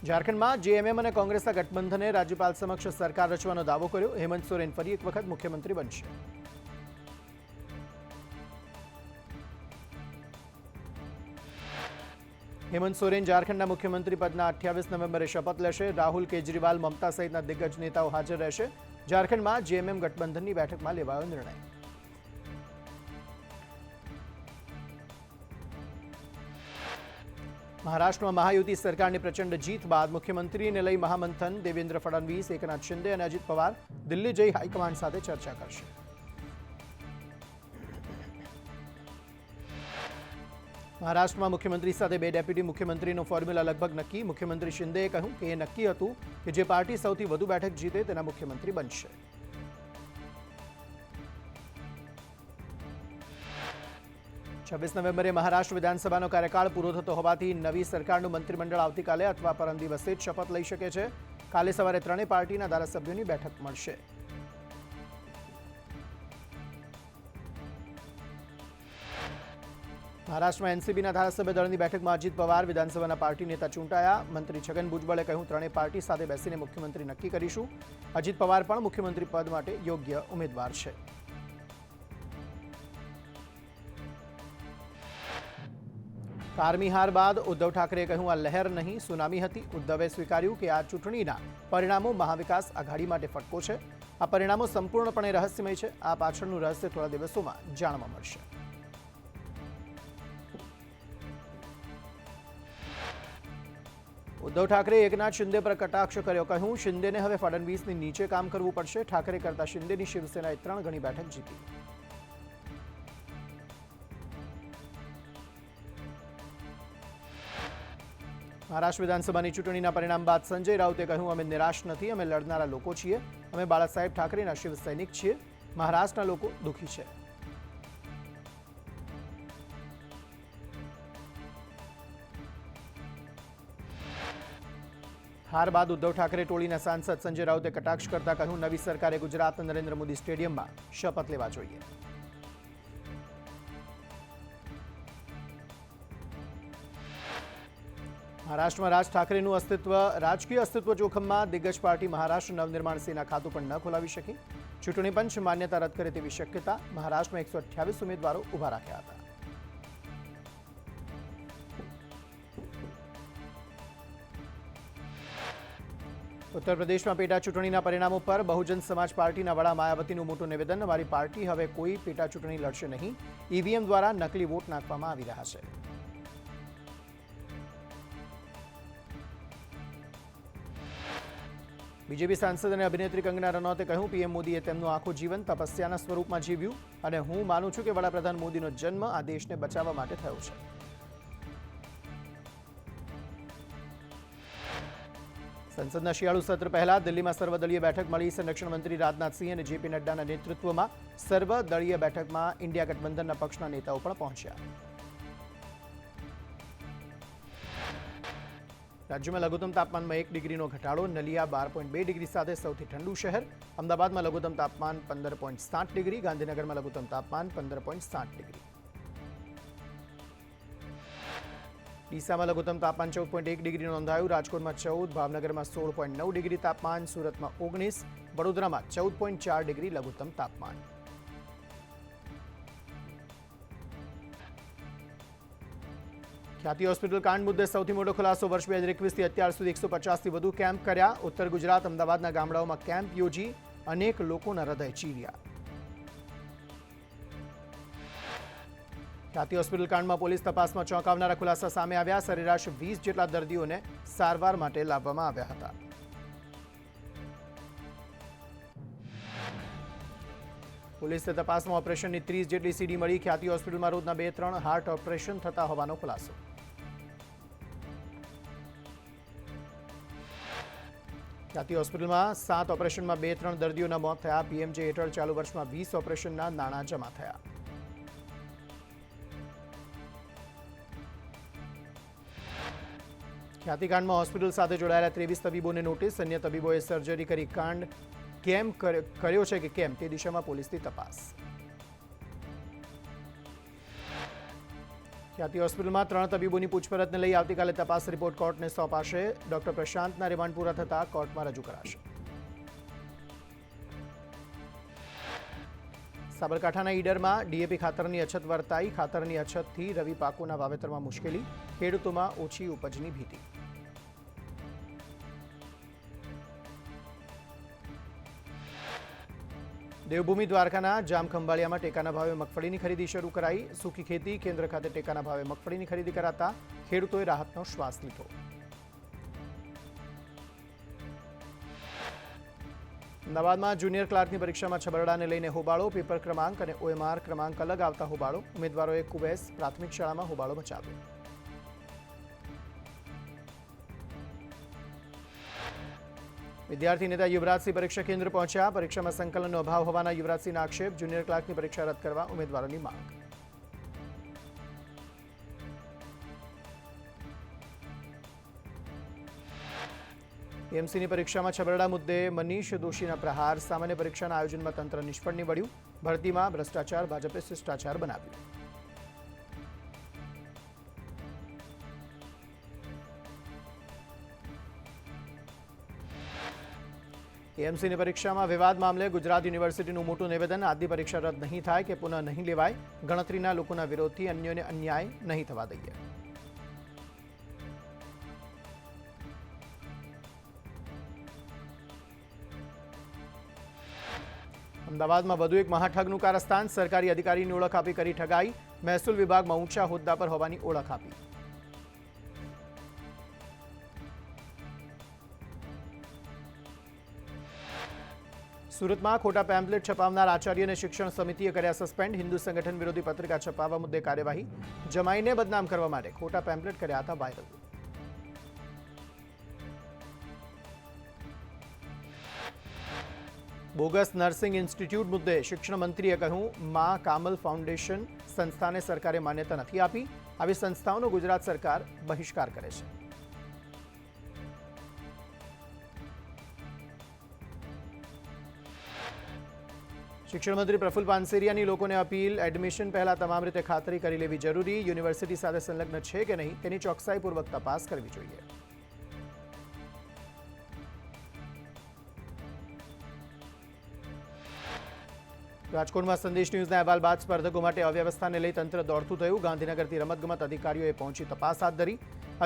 ઝારખંડમાં જેએમએમ અને કોંગ્રેસના ગઠબંધને રાજ્યપાલ સમક્ષ સરકાર રચવાનો દાવો કર્યો. હેમંત સોરેન ફરી એક વખત મુખ્યમંત્રી બનશે. હેમંત સોરેન ઝારખંડના મુખ્યમંત્રી પદના 28 નવેમ્બરે શપથ લેશે. રાહુલ કેજરીવાલ, મમતા સહિતના દિગ્ગજ નેતાઓ હાજર રહેશે. ઝારખંડમાં જેએમએમ ગઠબંધનની બેઠકમાં લેવાયો નિર્ણય. મહારાષ્ટ્રમાં મહાયુતિ સરકારની પ્રચંડ જીત બાદ મુખ્યમંત્રીને લઈ મહામંથન. દેવેન્દ્ર ફડણવીસ, એકનાથ શિંદે અને અજીત પવાર દિલ્હી જઈ હાઈકમાન્ડ સાથે ચર્ચા કરશે. મહારાષ્ટ્રમાં મુખ્યમંત્રી સાથે 2 ડેપ્યુટી મુખ્યમંત્રીનો ફોર્મ્યુલા લગભગ નક્કી. મુખ્યમંત્રી શિંદેએ કહ્યું કે એ નક્કી હતું કે જે પાર્ટી સૌથી વધુ બેઠક જીતે તેના મુખ્યમંત્રી બનશે. નવેમ્બરે મહારાષ્ટ્ર વિધાનસભાનો કાર્યકાળ પૂરો થતો હોવાથી નવી સરકારનું મંત્રીમંડળ આવતીકાલે અથવા પરમ દિવસે જ શપથ લઈ શકે છે. કાલે સવારે ત્રણેય પાર્ટીના ધારાસભ્યોની બેઠક મળશે. મહારાષ્ટ્રમાં એનસીપીના ધારાસભ્ય દળની બેઠકમાં અજીત પવાર વિધાનસભાના પાર્ટી નેતા ચૂંટાયા. મંત્રી છગન ભુજબળે કહ્યું, ત્રણેય પાર્ટી સાથે બેસીને મુખ્યમંત્રી નક્કી કરીશું. અજીત પવાર પણ મુખ્યમંત્રી પદ માટે યોગ્ય ઉમેદવાર છે. કારમી હાર બાદ ઉદ્ધવ ઠાકરેએ કહ્યું, આ લહેર નહીં સુનામી હતી. ઉદ્ધવે સ્વીકાર્યું કે આ ચૂંટણીના પરિણામો મહાવિકાસ આઘાડી માટે ફટકો છે. આ પરિણામો સંપૂર્ણપણે રહસ્યમય છે. આ પાછળનું રહસ્ય થોડા દિવસોમાં જાણવા મળશે. ઉદ્ધવ ઠાકરે એકનાથ શિંદે પર કટાક્ષ કર્યો. કહ્યું, શિંદેને હવે ફડણવીસની નીચે કામ કરવું પડશે. ઠાકરે કરતા શિંદેની શિવસેનાએ 3 ગણી બેઠક જીતી. મહારાષ્ટ્ર વિધાનસભાની ચૂંટણીના પરિણામ બાદ સંજય રાઉતે કહ્યું, અમે નિરાશ નથી. અમે લડનારા લોકો છીએ. અમે બાળાસાહેબ ઠાકરેના શિવસૈનિક છીએ. મહારાષ્ટ્રના લોકો દુઃખી છે. હાર બાદ ઉદ્ધવ ઠાકરે ટોળીના સાંસદ સંજય રાઉતે કટાક્ષ કરતા કહ્યું, નવી સરકારે ગુજરાત નરેન્દ્ર મોદી સ્ટેડિયમમાં શપથ લેવા જોઈએ. મહારાષ્ટ્રમાં રાજ ઠાકરેનું રાજકીય અસ્તિત્વ જોખમમાં. દિગ્ગજ પાર્ટી મહારાષ્ટ્ર નવનિર્માણ સેના ખાતું પણ ન ખોલાવી શકી. ચૂંટણી પંચ માન્યતા રદ કરે તેવી શક્યતા. મહારાષ્ટ્રમાં 128 ઉમેદવારો ઉભા રાખ્યા હતા. ઉત્તર પ્રદેશમાં પેટા ચૂંટણીના પરિણામો પર બહુજન સમાજ પાર્ટીના વડા માયાવતીનું મોટું નિવેદન. અમારી પાર્ટી હવે કોઈ પેટા ચૂંટણી લડશે નહીં. ઈવીએમ દ્વારા નકલી વોટ નાખવામાં આવી રહ્યા છે. બીજેપી સાંસદ અને અભિનેત્રી કંગના રનૌતે કહ્યું, પીએમ મોદીએ તેમનું આખું જીવન તપસ્યાના સ્વરૂપમાં જીવ્યું અને હું માનું છું કે વડાપ્રધાન મોદીનો જન્મ આ દેશને બચાવવા માટે થયો છે. સંસદના શિયાળુ સત્ર પહેલા દિલ્હીમાં સર્વદળીય બેઠક મળી. સંરક્ષણ મંત્રી રાજનાથસિંહ અને જેપી નડ્ડાના નેતૃત્વમાં સર્વદળીય બેઠકમાં ઇન્ડિયા ગઠબંધનના પક્ષના નેતાઓ પણ પહોંચ્યા. રાજ્યમાં લઘુત્તમ તાપમાનમાં 1 ડિગ્રીનો ઘટાડો. નલિયા 12.2 ડિગ્રી સાથે સૌથી ઠંડુ શહેર. અમદાવાદમાં લઘુત્તમ તાપમાન 15.7 ડિગ્રી. ગાંધીનગરમાં લઘુત્તમ તાપમાન 15.7 ડિગ્રી. ડીસામાં લઘુત્તમ તાપમાન 14.1 ડિગ્રી નોંધાયું. રાજકોટમાં 14, ભાવનગરમાં 16.9 ડિગ્રી તાપમાન, સુરતમાં 19, વડોદરામાં 14.4 ડિગ્રી લઘુત્તમ તાપમાન. ખ્યાતિ હોસ્પિટલ કાંડ મુદ્દે સૌથી મોટો ખુલાસો. વર્ષ 2021થી અત્યાર સુધી 150થી વધુ કેમ્પ કર્યા. ઉત્તર ગુજરાત, અમદાવાદના ગામડાઓમાં કેમ્પ યોજી અનેક લોકોના હૃદય ચીર્યા. ખ્યાતિ હોસ્પિટલ કાંડમાં પોલીસ તપાસમાં ચોંકાવનારા ખુલાસા સામે આવ્યા. સરેરાશ 20 જેટલા દર્દીઓને સારવાર માટે લાવવામાં આવ્યા હતા. પોલીસે તપાસમાં ઓપરેશનની 30 જેટલી સીડી મળી. ખ્યાતિ હોસ્પિટલમાં રોજના 2-3 હાર્ટ ઓપરેશન થતા હોવાનો ખુલાસો. ખ્યાતિ હોસ્પિટલમાં 7 ઓપરેશનમાં 2-3 દર્દીઓના મોત થયા. પીએમજે હેઠળ ચાલુ વર્ષમાં 20 ઓપરેશનના નાણાં જમા થયા. ખ્યાતિકાંડમાં હોસ્પિટલ સાથે જોડાયેલા 23 તબીબોને નોટિસ. અન્ય તબીબોએ સર્જરી કરી કાંડ કેમ કર્યો છે કે કેમ તે દિશામાં પોલીસની તપાસ. ખ્યાતિ હોસ્પિટલમાં 3 તબીબોની પૂછપરછને લઈ આવતીકાલે તપાસ રિપોર્ટ કોર્ટને સોંપાશે. ડોક્ટર પ્રશાંતના રિમાન્ડ પૂરા થતાં કોર્ટમાં રજૂ કરાશે. સાબરકાંઠાના ઈડરમાં ડીએપી ખાતરની અછત વર્તાઈ. ખાતરની અછતથી રવિ પાકોના વાવેતરમાં મુશ્કેલી, ખેડૂતોમાં ઓછી ઉપજની ભીતિ. દેવભૂમિ દ્વારકાના જામખંભાળિયામાં ટેકાના ભાવે મગફળીની ખરીદી શરૂ કરાઈ. સૂકી ખેતી કેન્દ્ર ખાતે ટેકાના ભાવે મગફળીની ખરીદી કરાતા ખેડૂતોએ રાહતનો શ્વાસ લીધો. અમદાવાદમાં જુનિયર ક્લાર્કની પરીક્ષામાં છબરડાને લઈને હોબાળો. પેપર ક્રમાંક અને ઓએમઆર ક્રમાંક અલગ આવતા હોબાળો. ઉમેદવારોએ કુબેસ પ્રાથમિક શાળામાં હોબાળો મચાવ્યો. વિદ્યાર્થી નેતા યુવરાજસિંહ પરીક્ષા કેન્દ્ર પહોંચ્યા. પરીક્ષામાં સંકલનનો અભાવ હોવાના યુવરાજસિંહના આક્ષેપ. જુનિયર ક્લાર્કની પરીક્ષા રદ કરવા ઉમેદવારોની માંગ. એમસીની પરીક્ષામાં છબરડા મુદ્દે મનીષ દોશીના પ્રહાર. સામાન્ય પરીક્ષાના આયોજનમાં તંત્ર નિષ્ફળ નીવડ્યું. ભરતીમાં ભ્રષ્ટાચાર ભાજપે શિષ્ટાચાર બનાવ્યું. એમસીની પરીક્ષામાં વિવાદ મામલે ગુજરાત યુનિવર્સિટીનું મોટું નિવેદન. આજની પરીક્ષા રદ નહીં થાય કે પુનઃ નહીં લેવાય. ગણતરીના લોકોના વિરોધથી અન્યોને અન્યાય નહીં થવા દઈએ. અમદાવાદમાં વધુ એક મહાઠગનું કારસ્તાન. સરકારી અધિકારીની ઓળખ આપી કરી ઠગાઈ. મહેસૂલ વિભાગમાં ઊંચા હોદ્દા પર હોવાની ઓળખ આપી. સુરતમાં ખોટા પેમ્પલેટ છપાવનાર આચાર્યને શિક્ષણ સમિતિએ કર્યા સસ્પેન્ડ. હિન્દુ સંગઠન વિરોધી પત્રિકા છપાવવા મુદ્દે કાર્યવાહી. જમાઈને બદનામ કરવા માટે ખોટા પેમ્પલેટ કર્યા હતા વાયરલ. બોગસ નર્સિંગ ઇન્સ્ટિટ્યૂટ મુદ્દે શિક્ષણ મંત્રીએ કહ્યું, મા કામલ ફાઉન્ડેશન સંસ્થાને સરકારે માન્યતા નથી આપી. આવી સંસ્થાઓનો ગુજરાત સરકાર બહિષ્કાર કરે છે. શિક્ષણ મંત્રી પ્રફુલ્લ પાનસેરિયાની લોકોને અપીલ. એડમિશન પહેલા તમામ રીતે ખાતરી કરી લેવી જરૂરી. યુનિવર્સિટી સાથે સંલગ્ન છે કે નહીં તેની ચોકસાઈપૂર્વક તપાસ કરવી જોઈએ. રાજકોટમાં સંદેશ ન્યૂઝના અહેવાલ બાદ સ્પર્ધકો માટે અવ્યવસ્થાને લઈ તંત્ર દોડતું થયું. ગાંધીનગરથી રમતગમત અધિકારીઓએ પહોંચી તપાસ હાથ ધરી.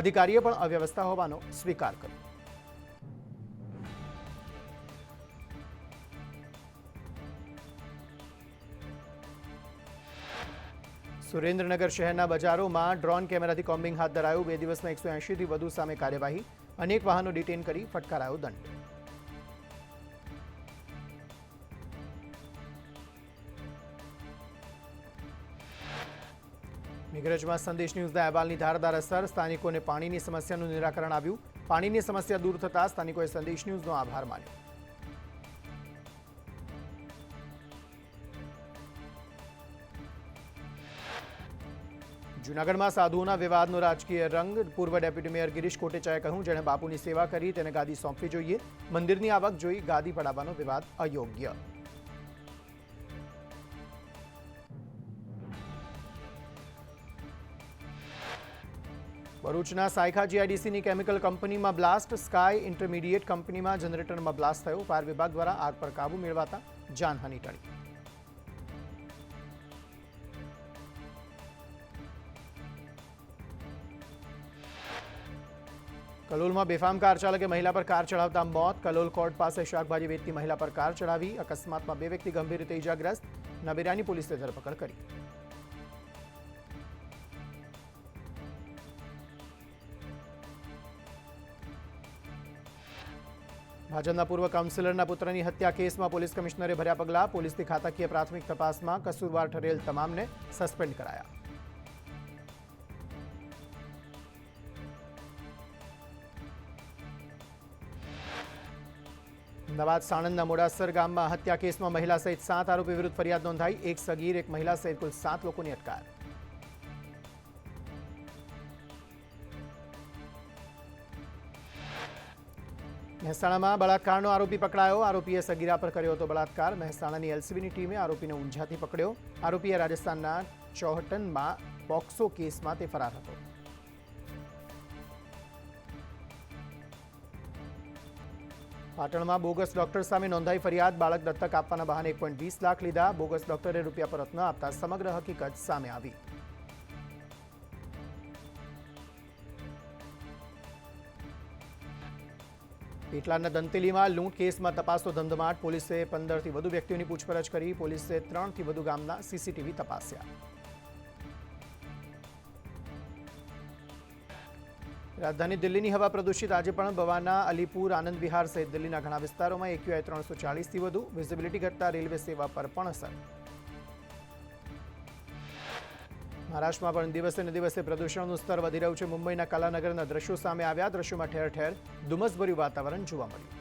અધિકારીએ પણ અવ્યવસ્થા હોવાનો સ્વીકાર કર્યો. સુરેન્દ્રનગર શહેરના બજારોમાં ડ્રોન કેમેરાથી કોમ્બિંગ હાથ ધરાયું. 2 દિવસમાં 180થી વધુ સામે કાર્યવાહી. અનેક વાહનો ડિટેન કરી ફટકારાયો દંડ. મેઘરજમાં સંદેશ ન્યૂઝના અહેવાલની ધારદાર અસર. સ્થાનિકોને પાણીની સમસ્યાનું નિરાકરણ આવ્યું. પાણીની સમસ્યા દૂર થતાં સ્થાનિકોએ સંદેશ ન્યૂઝનો આભાર માન્યો. જૂનાગઢમાં સાધુઓના વિવાદનો રાજકીય રંગ. પૂર્વ ડેપ્યુટી મેયર ગિરીશ કોટેચાએ કહ્યું, જેણે બાપુની સેવા કરી તેને ગાદી સોંપવી જોઈએ. મંદિરની આવક જોઈ ગાદી પડાવવાનો વિવાદ અયોગ્ય. ભરૂચના સાયખા જીઆઈડીસીની કેમિકલ કંપનીમાં બ્લાસ્ટ. સ્કાય ઇન્ટરમીડિયેટ કંપનીમાં જનરેટરમાં બ્લાસ્ટ થયો. ફાયર વિભાગ દ્વારા આગ પર કાબુ મેળવાતા જાનહાનિ ટળી. કલોલમાં બેફામ કાર ચાલકે મહિલા પર કાર ચડાવતા મોત. કલોલ કોર્ટ પાસે શાકભાજી વેચતી મહિલા પર કાર ચડાવી. અકસ્માતમાં 2 વ્યક્તિ ગંભીર રીતે ઇજાગ્રસ્ત. નબીરાની પોલીસે ધરપકડ કરી. ભાજપના પૂર્વ કાઉન્સિલરના પુત્રની હત્યા કેસમાં પોલીસ કમિશનરે ભર્યા પગલાં. પોલીસની ખાતાકીય પ્રાથમિક તપાસમાં કસૂરવાર ઠરેલ તમામને સસ્પેન્ડ કરાયા. અમદાવાદ સાણંદના મોડાસર ગામમાં હત્યા કેસમાં મહિલા સહિત 7 આરોપી વિરુદ્ધ ફરિયાદ નોંધાઈ. એક સગીર, એક મહિલા સહિત કુલ 7 લોકોની અટકાયત. મહેસાણામાં બળાત્કારનો આરોપી પકડાયો. આરોપીએ સગીરા પર કર્યો હતો બળાત્કાર. મહેસાણાની એલસીબીની ટીમે આરોપીને ઊંઝાથી પકડ્યો. આરોપીએ રાજસ્થાનના ચોહટનમાં પોક્સો કેસમાં તે ફરાર હતો. પાટણમાં બોગસ ડોક્ટર સામે નોંધાઈ ફરિયાદ. બાળક દત્તક આપવાના બહાને 1.20 લાખ લીધા. બોગસ ડોક્ટરે રૂપિયા પરત ન આપતા સમગ્ર હકીકત સામે આવી. પેટલાદના દંતેલીમાં લૂંટ કેસમાં તપાસનો ધમધમાટ. પોલીસે 15થી વધુ વ્યક્તિઓની પૂછપરછ કરી. પોલીસે 3થી વધુ ગામના સીસીટીવી તપાસ્યા. રાજધાની દિલ્હીની હવા પ્રદૂષિત. આજે પણ બવાના, અલીપુર, આનંદ વિહાર સહિત દિલ્હીના ઘણા વિસ્તારોમાં AQI 340થી વધુ. વિઝિબિલિટી ઘટતા રેલવે સેવા પર પણ અસર. મહારાષ્ટ્રમાં પણ દિવસે ને દિવસે પ્રદૂષણનું સ્તર વધી રહ્યું છે. મુંબઈના કલાનગરના દ્રશ્યો સામે આવ્યા. દ્રશ્યોમાં ઠેર ઠેર ધુમ્મસભર્યું વાતાવરણ જોવા મળ્યું.